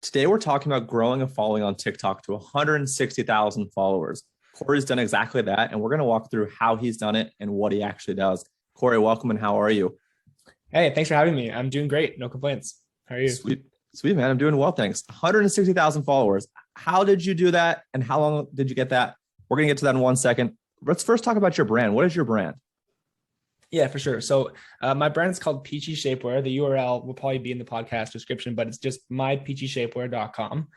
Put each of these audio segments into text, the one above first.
Today, we're talking about growing a following on TikTok to 160,000 followers. Corey's done exactly that, and we're going to walk through how he's done it and what he actually does. Corey, welcome, and how are you? Hey, thanks for having me. I'm doing great. No complaints. How are you? Sweet, sweet, man. I'm doing well, thanks. 160,000 followers. How did you do that, and how long did you get that? We're going to get to that in 1 second. Let's first talk about your brand. What is your brand? Yeah, for sure. So my brand is called Peachy Shapewear. The URL will probably be in the podcast description, but it's just mypeachyshapewear.com.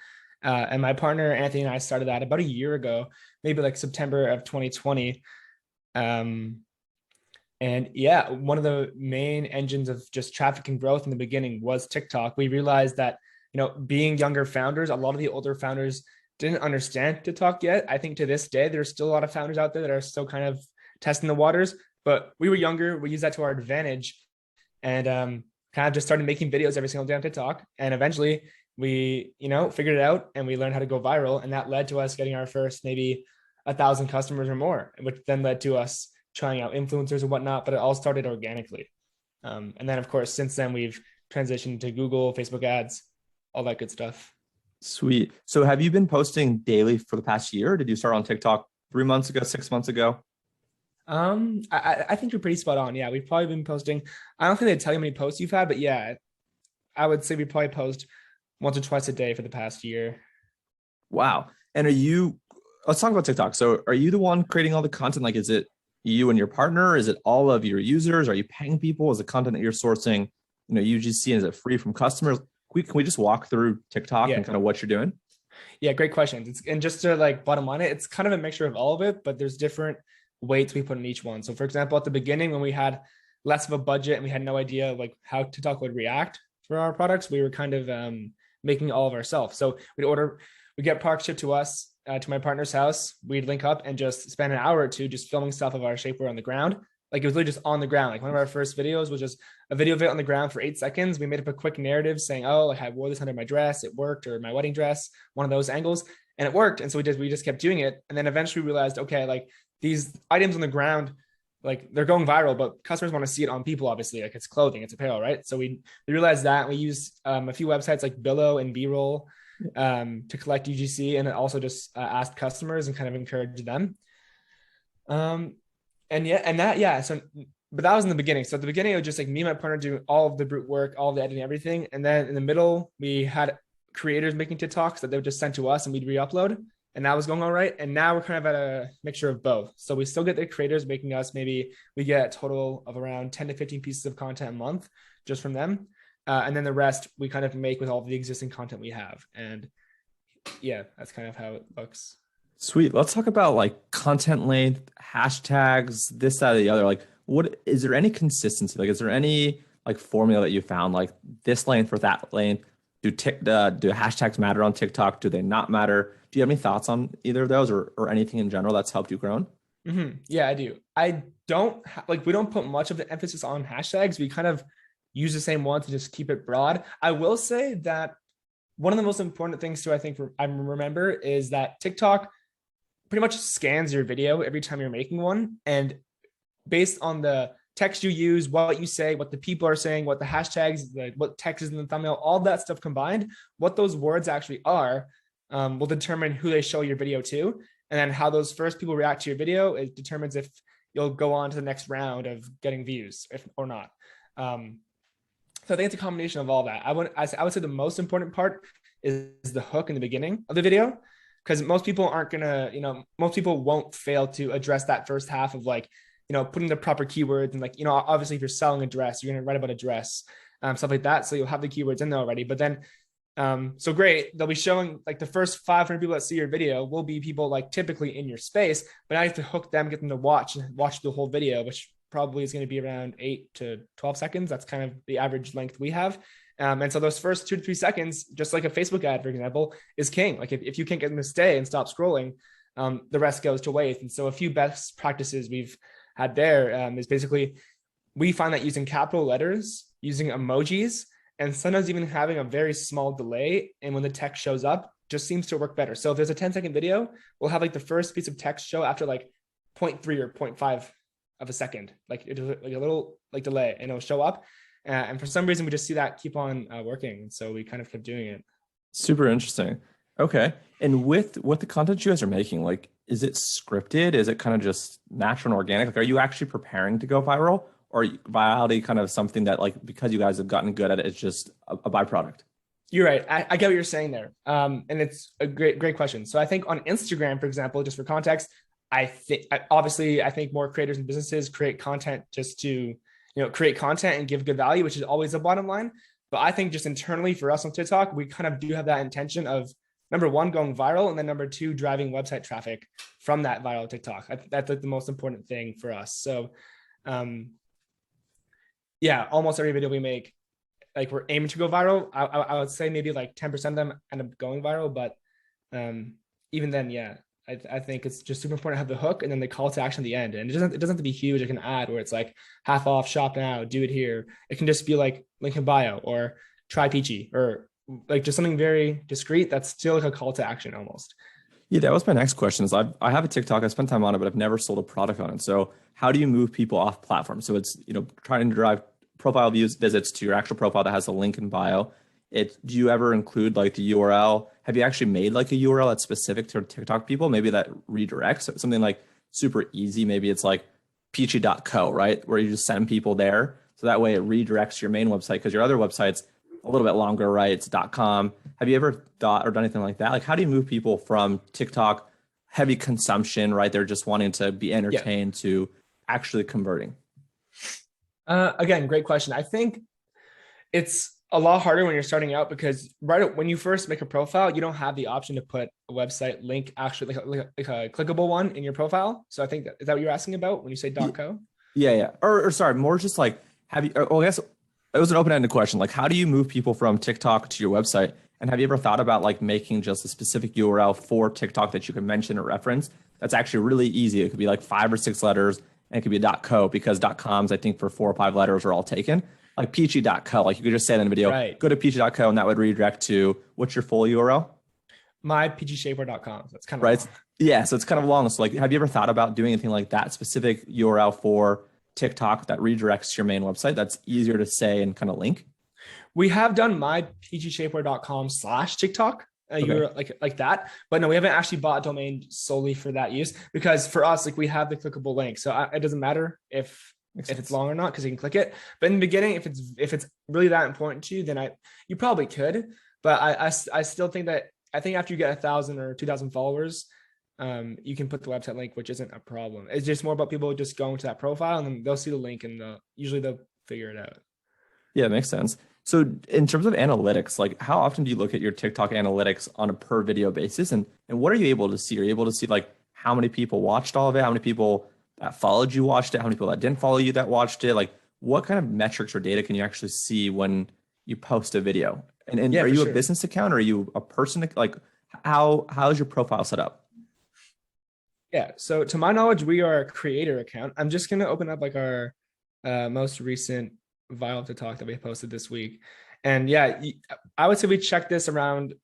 And my partner, Anthony, and I started that about a year ago, maybe like September of 2020. Um, and yeah, one of the main engines of just traffic and growth in the beginning was TikTok. We realized that, being younger founders, a lot of the older founders didn't understand TikTok yet. I think to this day, there's still a lot of founders out there that are still kind of testing the waters, but we were younger. We used that to our advantage and kind of just started making videos every single day on TikTok. And eventually we, figured it out and we learned how to go viral. And that led to us getting our first maybe 1,000 customers or more, which then led to us trying out influencers and whatnot, but it all started organically. And then of course, since then we've transitioned to Google, Facebook ads, all that good stuff. Sweet. So, have you been posting daily for the past year? Or did you start on TikTok 3 months ago, 6 months ago? I think you're pretty spot on. Yeah, we've probably been posting. I don't think they tell you how many posts you've had, but yeah, I would say we probably post once or twice a day for the past year. Wow. And let's talk about TikTok. So are you the one creating all the content? Like, is it you and your partner? Is it all of your users? Are you paying people? Is the content that you're sourcing, UGC, and is it free from customers? Can we just walk through TikTok and Yeah, kind of what you're doing? yeah, great questions. And just to like bottom line it, it's kind of a mixture of all of it, but there's different weights we put in each one. So for example, at the beginning when we had less of a budget and we had no idea like how TikTok would react for our products, we were kind of making all of ourselves. So we get products shipped to us, to my partner's house. We'd link up and just spend an hour or two just filming stuff of our shapewear on the ground. Like it was literally just on the ground. Like one of our first videos was just a video of it on the ground for 8 seconds. We made up a quick narrative saying, "Oh, like I wore this under my dress, it worked," or my wedding dress, one of those angles, and it worked. And so we just kept doing it. And then eventually we realized, okay, like these items on the ground, like they're going viral, but customers want to see it on people, obviously. Like it's clothing, it's apparel, right? So we realized that. We used a few websites like Billo and B-roll to collect UGC, and it also just asked customers and kind of encouraged them. Um, and yeah, and that, yeah. So, but that was in the beginning. So at the beginning, it was just like me and my partner doing all of the brute work, all of the editing, everything. And then in the middle, we had creators making TikToks that they would just send to us and we'd re-upload. And that was going all right. And now we're kind of at a mixture of both. So we still get the creators making us, maybe we get a total of around 10 to 15 pieces of content a month just from them. And then the rest we kind of make with all of the existing content we have. And yeah, that's kind of how it looks. Sweet. Let's talk about like content length, hashtags, this, that, or the other. Like, what is there any consistency? Like, is there any like formula that you found, like this length or that length? Do hashtags matter on TikTok? Do they not matter? Do you have any thoughts on either of those, or anything in general that's helped you grow? Yeah, I do. I don't like, we don't put much of the emphasis on hashtags. We kind of use the same one to just keep it broad. I will say that one of the most important things to, I think, I remember is that TikTok pretty much scans your video every time you're making one. And based on the text you use, what you say, what the people are saying, what the hashtags, what text is in the thumbnail, all that stuff combined, what those words actually are, will determine who they show your video to. And then how those first people react to your video, it determines if you'll go on to the next round of getting views or not. So I think it's a combination of all that. I would say the most important part is the hook in the beginning of the video, because most people aren't gonna, most people won't fail to address that first half of like, putting the proper keywords and like, obviously if you're selling a dress, you're gonna write about a dress, stuff like that. So you'll have the keywords in there already. But then, so great, they'll be showing like the first 500 people that see your video will be people like typically in your space, but now you have to hook them, get them to watch the whole video, which probably is going to be around 8 to 12 seconds. That's kind of the average length we have. And so those first 2 to 3 seconds, just like a Facebook ad, for example, is king. Like if you can't get them to stay and stop scrolling, the rest goes to waste. And so a few best practices we've had there is basically, we find that using capital letters, using emojis, and sometimes even having a very small delay, and when the text shows up, just seems to work better. So if there's a 10-second video, we'll have like the first piece of text show after like 0.3 or 0.5 of a second, like it's like a little like delay, and it'll show up. And for some reason, we just see that keep on working. So we kind of kept doing it. Super interesting. Okay. And with the content you guys are making, like, is it scripted? Is it kind of just natural and organic? Like, are you actually preparing to go viral, or virality kind of something that, like, because you guys have gotten good at it, it's just a byproduct? You're right. I get what you're saying there. And it's a great question. So I think on Instagram, for example, just for context, I think more creators and businesses create content just to, create content and give good value, which is always the bottom line. But I think just internally for us on TikTok, we kind of do have that intention of number one, going viral, and then number two, driving website traffic from that viral TikTok. That's like the most important thing for us. So, yeah, almost every video we make, like we're aiming to go viral. I would say maybe like 10% of them end up going viral, but even then, yeah, I think it's just super important to have the hook and then the call to action at the end. And it doesn't have to be huge. It can add where it's like half off, shop now, do it here. It can just be like link in bio or try Peachy or like just something very discreet that's still like a call to action almost. Yeah, that was my next question. Is I have a TikTok, I spend time on it, but I've never sold a product on it. So how do you move people off platform? So it's, trying to drive profile views, visits to your actual profile that has a link in bio. Do you ever include like the URL? Have you actually made like a URL that's specific to TikTok people? Maybe that redirects something like super easy. Maybe it's like peachy.co, right? Where you just send people there. So that way it redirects your main website because your other website's a little bit longer, right? It's .com. Have you ever thought or done anything like that? Like, how do you move people from TikTok heavy consumption, right? They're just wanting to be entertained to actually converting. Again, great question. I think it's a lot harder when you're starting out because right when you first make a profile, you don't have the option to put a website link actually like a clickable one in your profile. So I think is that what you're asking about when you say .co? Yeah. Or sorry, more just like have you? I guess it was an open-ended question. Like, how do you move people from TikTok to your website? And have you ever thought about like making just a specific URL for TikTok that you can mention or reference? That's actually really easy. It could be like 5 or 6 letters, and it could be a .co because .coms I think for 4 or 5 letters are all taken. Like peachy.co, like you could just say that in the video, Right. go to peachy.co, and that would redirect to what's your full URL? mypgshapewear.com. That's kind of Right. long. Yeah. So it's kind of long. So like, have you ever thought about doing anything like that specific URL for TikTok that redirects your main website? That's easier to say and kind of link. We have done mypgshapewear.com/TikTok. You're like that, but no, we haven't actually bought a domain solely for that use because for us, like we have the clickable link, so it doesn't matter if it's long or not because you can click it. But in the beginning, if it's really that important to you, then you probably could. But I still think that I think after you get 1,000 or 2,000 followers, you can put the website link, which isn't a problem. It's just more about people just going to that profile and then they'll see the link and usually they'll figure it out. Yeah, it makes sense. So in terms of analytics, like how often do you look at your TikTok analytics on a per video basis? And what are you able to see? Are you able to see like how many people watched all of it? How many people that followed you watched it? How many people that didn't follow you that watched it? Like what kind of metrics or data can you actually see when you post a video? And Yeah, are you a sure. business account or are you a person? Like how is your profile set up? Yeah. So to my knowledge, we are a creator account. I'm just gonna open up like our most recent viral to talk that we posted this week. And yeah, I would say we check this around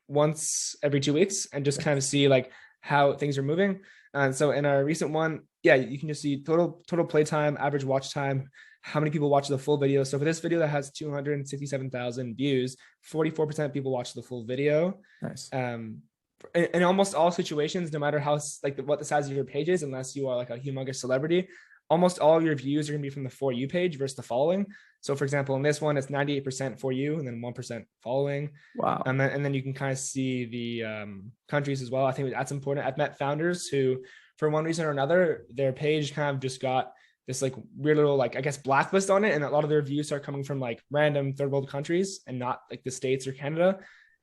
once every 2 weeks and just kind of see like how things are moving. And so in our recent one, yeah, you can just see total play time, average watch time, how many people watch the full video. So for this video that has 267,000 views, 44% of people watch the full video. Nice. In almost all situations, no matter how like what the size of your page is, unless you are like a humongous celebrity, almost all of your views are going to be from the For You page versus the following. So for example, in this one, it's 98% For You and then 1% following. Wow. And then you can kind of see the countries as well. I think that's important. I've met founders who, for one reason or another, their page kind of just got this like weird little, like, I guess, blacklist on it. And a lot of their views are coming from like random third world countries and not like the States or Canada.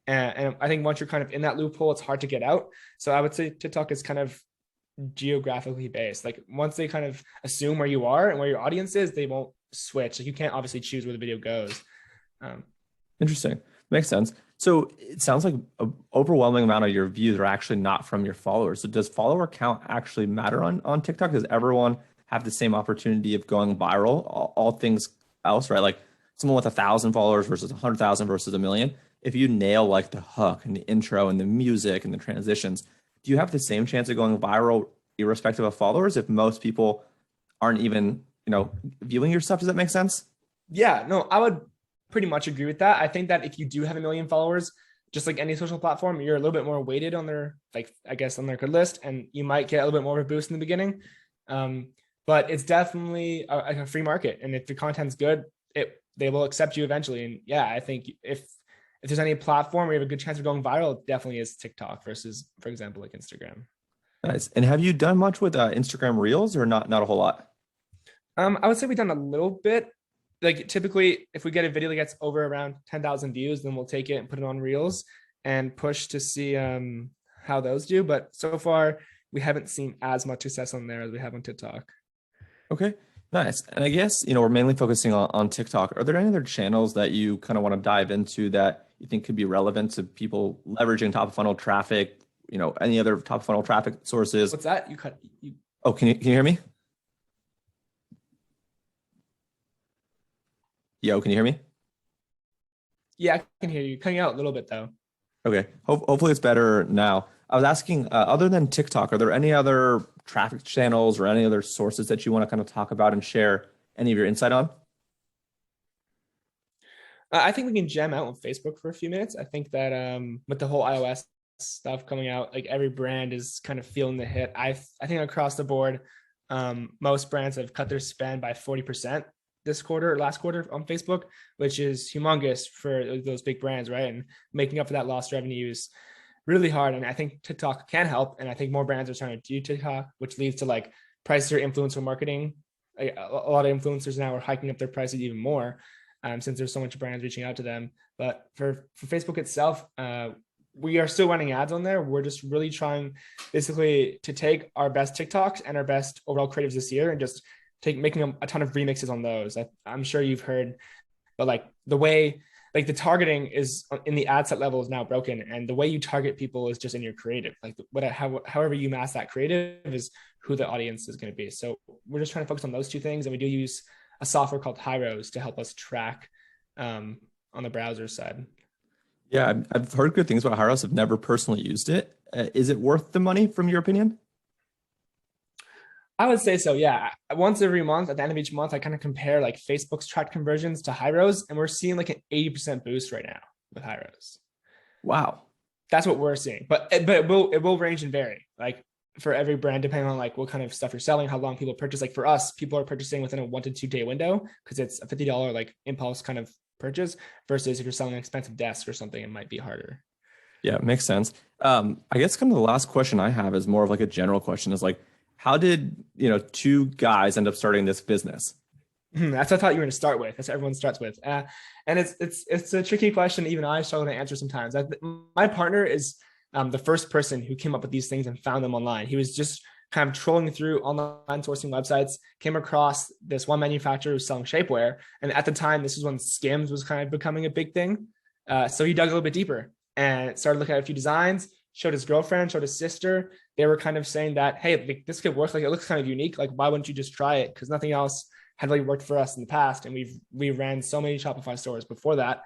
And I think once you're kind of in that loophole, it's hard to get out. So I would say TikTok is kind of geographically based. Like once they kind of assume where you are and where your audience is, they won't switch. Like you can't obviously choose where the video goes. Interesting. Makes sense. So it sounds like an overwhelming amount of your views are actually not from your followers. So does follower count actually matter on TikTok? Does everyone have the same opportunity of going viral? All things else, right? Like someone with 1,000 followers versus 100,000 versus a million. If you nail like the hook and the intro and the music and the transitions, do you have the same chance of going viral irrespective of followers if most people aren't even, viewing your stuff? Does that make sense? Yeah, no, I would pretty much agree with that. I think that if you do have 1 million followers, just like any social platform, you're a little bit more weighted on their, like, I guess, on their good list, and you might get a little bit more of a boost in the beginning. But it's definitely a free market, and if the content's good, they will accept you eventually. And yeah, I think if there's any platform where you have a good chance of going viral, it definitely is TikTok versus, for example, like Instagram. Nice. And have you done much with Instagram Reels or not? Not a whole lot. I would say we've done a little bit. Like typically, if we get a video that gets over around 10,000 views, then we'll take it and put it on Reels and push to see how those do. But so far, we haven't seen as much success on there as we have on TikTok. Okay, nice. And I guess, we're mainly focusing on TikTok. Are there any other channels that you kind of want to dive into that you think could be relevant to people leveraging top of funnel traffic, any other top of funnel traffic sources? What's that? You cut. You... Oh, can you hear me? Yo, can you hear me? Yeah, I can hear you. Cutting out a little bit though. Okay, hopefully it's better now. I was asking, other than TikTok, are there any other traffic channels or any other sources that you want to kind of talk about and share any of your insight on? I think we can jam out on Facebook for a few minutes. I think that with the whole iOS stuff coming out, like every brand is kind of feeling the hit. I think across the board, most brands have cut their spend by 40% this quarter, last quarter on Facebook, which is humongous for those big brands, right? And making up for that lost revenue is really hard. And I think TikTok can help. And I think more brands are starting to do TikTok, which leads to like price or influencer marketing. A lot of influencers now are hiking up their prices even more, since there's so much brands reaching out to them. But for Facebook itself, we are still running ads on there. We're just really trying basically to take our best TikToks and our best overall creatives this year and just making a ton of remixes on those. I'm sure you've heard, but like the way, like the targeting is in the ad set level is now broken, and the way you target people is just in your creative. Like however you mask that creative is who the audience is going to be. So we're just trying to focus on those two things, and we do use a software called Hyros to help us track on the browser side. Yeah, I've heard good things about Hyros. I've never personally used it. Is it worth the money from your opinion? I would say so. Yeah. Once every month, at the end of each month, I kind of compare like Facebook's tracked conversions to Hyros, and we're seeing like an 80% boost right now with Hyros. Wow. That's what we're seeing. But it will range and vary. Like for every brand, depending on like what kind of stuff you're selling, how long people purchase. Like for us, people are purchasing within a 1 to 2 day window because it's a $50 like impulse kind of purchase, versus if you're selling an expensive desk or something, it might be harder. Yeah, makes sense. I guess kind of the last question I have is more of like a general question, is like, how did, two guys end up starting this business? That's what I thought you were going to start with. That's what everyone starts with. And it's a tricky question. Even I struggle to answer sometimes. My partner is the first person who came up with these things and found them online. He was just kind of trolling through online sourcing websites, came across this one manufacturer who was selling shapewear. And at the time, this was when Skims was kind of becoming a big thing. So he dug a little bit deeper and started looking at a few designs, showed his girlfriend, showed his sister. They were kind of saying that, hey, like, this could work. Like, it looks kind of unique. Like, why wouldn't you just try it? Because nothing else had really worked for us in the past. And we ran so many Shopify stores before that.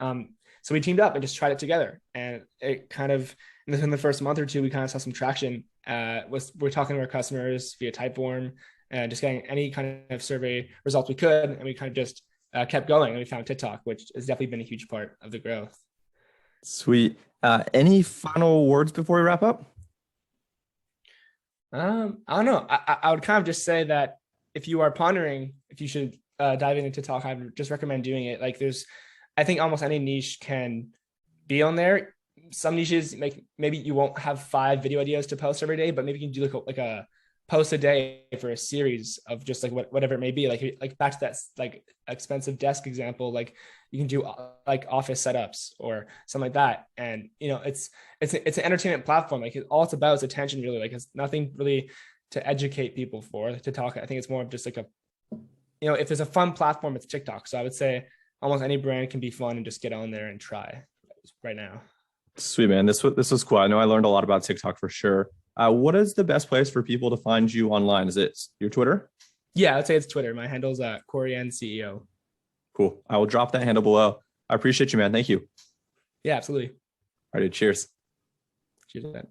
So we teamed up and just tried it together. And it kind of, in the first month or two, we kind of saw some traction. We're talking to our customers via Typeform and just getting any kind of survey results we could. And we kind of just kept going, and we found TikTok, which has definitely been a huge part of the growth. Sweet. Any final words before we wrap up? I don't know. I would kind of just say that if you are pondering if you should dive into TikTok, I would just recommend doing it. Like I think almost any niche can be on there. Some niches, maybe you won't have 5 video ideas to post every day, but maybe you can do like a post a day for a series of just like whatever it may be. Like back to that like expensive desk example, like you can do like office setups or something like that. And it's an entertainment platform. Like all it's about is attention, really. Like it's nothing really to educate people to talk. I think it's more of just like if there's a fun platform, it's TikTok. So I would say almost any brand can be fun and just get on there and try right now. Sweet, man. This was cool. I know I learned a lot about TikTok for sure. What is the best place for people to find you online? Is it your Twitter? Yeah, I'd say it's Twitter. My handle's Corey CEO. Cool. I will drop that handle below. I appreciate you, man. Thank you. Yeah, absolutely. All right, cheers. Cheers, man.